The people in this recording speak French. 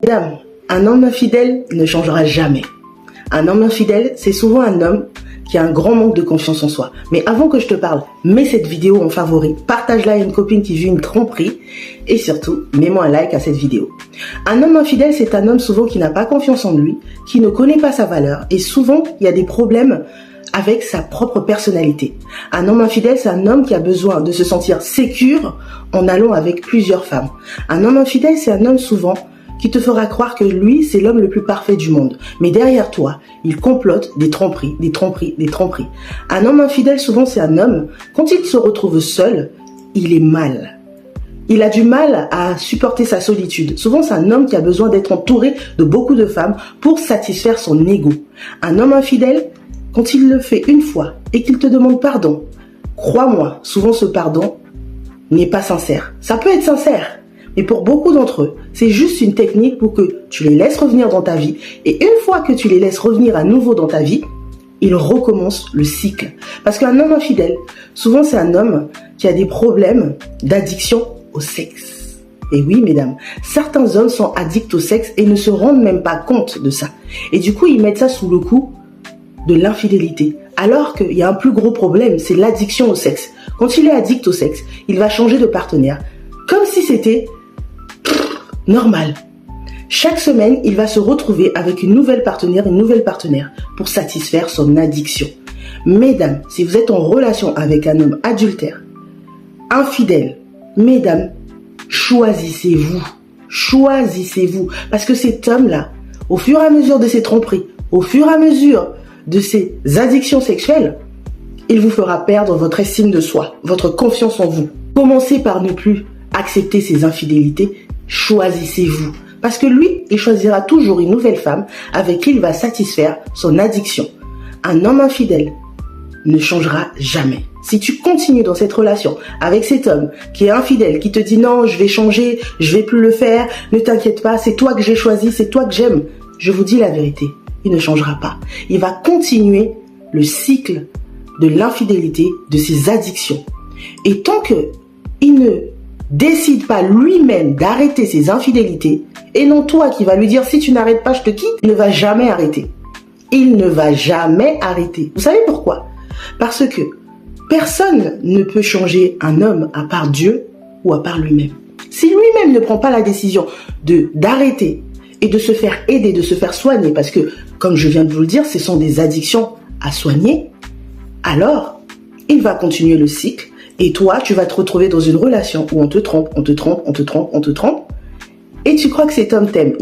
Mesdames, un homme infidèle ne changera jamais. Un homme infidèle, c'est souvent un homme qui a un grand manque de confiance en soi. Mais avant que je te parle, mets cette vidéo en favori, partage-la à une copine qui vit une tromperie et surtout, mets-moi un like à cette vidéo. Un homme infidèle, c'est un homme souvent qui n'a pas confiance en lui, qui ne connaît pas sa valeur et souvent, il y a des problèmes avec sa propre personnalité. Un homme infidèle, c'est un homme qui a besoin de se sentir sécure en allant avec plusieurs femmes. Un homme infidèle, c'est un homme souvent qui te fera croire que lui, c'est l'homme le plus parfait du monde. Mais derrière toi, il complote des tromperies, des tromperies, des tromperies. Un homme infidèle, souvent, c'est un homme, quand il se retrouve seul, il est mal. Il a du mal à supporter sa solitude. Souvent, c'est un homme qui a besoin d'être entouré de beaucoup de femmes pour satisfaire son ego. Un homme infidèle, quand il le fait une fois et qu'il te demande pardon, crois-moi, souvent ce pardon n'est pas sincère. Ça peut être sincère, mais pour beaucoup d'entre eux, c'est juste une technique pour que tu les laisses revenir dans ta vie. Et une fois que tu les laisses revenir à nouveau dans ta vie, ils recommencent le cycle. Parce qu'un homme infidèle, souvent c'est un homme qui a des problèmes d'addiction au sexe. Et oui, mesdames, certains hommes sont addicts au sexe et ne se rendent même pas compte de ça. Et du coup, ils mettent ça sous le coup de l'infidélité. Alors qu'il y a un plus gros problème, c'est l'addiction au sexe. Quand il est addict au sexe, il va changer de partenaire. Comme si c'était normal. Chaque semaine, il va se retrouver avec une nouvelle partenaire pour satisfaire son addiction. Mesdames, si vous êtes en relation avec un homme adultère, infidèle, mesdames, choisissez-vous. Choisissez-vous. Parce que cet homme-là, au fur et à mesure de ses tromperies, au fur et à mesure de ses addictions sexuelles, il vous fera perdre votre estime de soi, votre confiance en vous. Commencez par ne plus accepter ses infidélités. Choisissez-vous. Parce que lui, il choisira toujours une nouvelle femme avec qui il va satisfaire son addiction. Un homme infidèle ne changera jamais. Si tu continues dans cette relation avec cet homme qui est infidèle, qui te dit non, je vais changer, je vais plus le faire, ne t'inquiète pas, c'est toi que j'ai choisi, c'est toi que j'aime. Je vous dis la vérité, il ne changera pas. Il va continuer le cycle de l'infidélité, de ses addictions. Et tant que il ne décide pas lui-même d'arrêter ses infidélités, et non toi qui va lui dire si tu n'arrêtes pas, je te quitte, il ne va jamais arrêter. Il ne va jamais arrêter. Vous savez pourquoi? Parce que personne ne peut changer un homme à part Dieu ou à part lui-même. Si lui-même ne prend pas la décision d'arrêter et de se faire aider, de se faire soigner, parce que, comme je viens de vous le dire, ce sont des addictions à soigner, alors il va continuer le cycle. Et toi, tu vas te retrouver dans une relation où on te trompe, on te trompe, on te trompe, on te trompe. Et tu crois que cet homme t'aime.